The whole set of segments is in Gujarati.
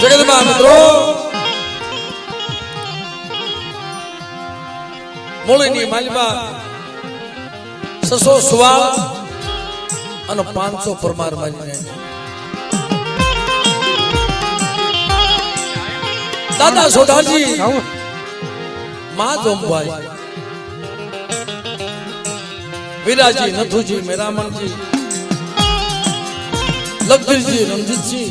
જગતમાં મિત્રો મૂળની માલિબા 600 સુવાળ અને 500 પરમાર માલીને દાદા સોઢાજી માં જોમભાઈ વીરાજી નથુજી મેરામણજી લખધીરજી રણજીતજી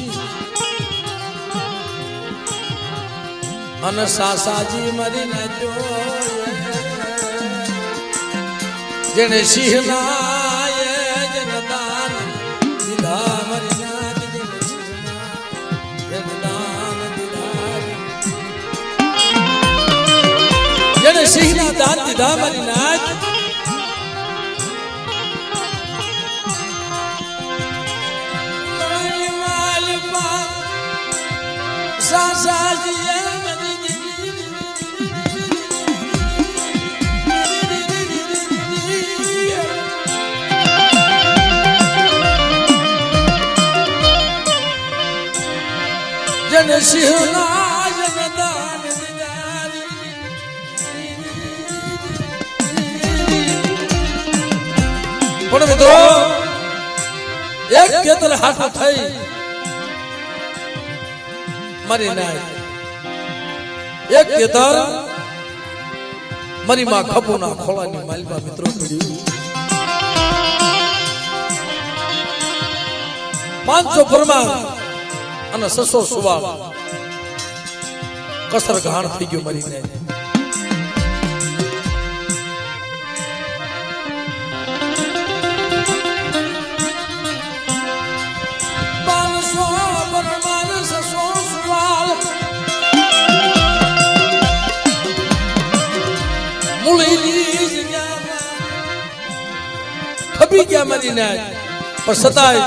અને સાસાજી મારી નાખ્યો જેને સિંહના જનદાન દીધા મારી નાથ જેને સિંહના દાન દીધા મારી નાથ સાસાજી જન સિંહના જનદાન પણ મિત્રો એક કેતર હાથ થઈ મારી નાય એક કેતર મારી માં ખપુના ખોળાની માલબા મિત્રો પડ્યું 500 પરમાર અને 600 સુવાળ કસર ઘાણ થઈ ગયો મારી નાય ખબી ગયા મારી નાય પણ સતાય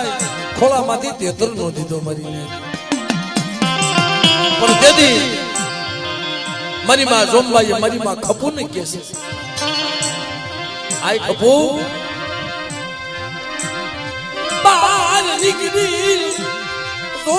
ખોળામાંથી તેતર નો દીધો મારી નાય પણ તેથી મારી માં જોમબાઈએ મારી માં ખપુ ને કે છે આય ખપુ બહાર નીકળી તો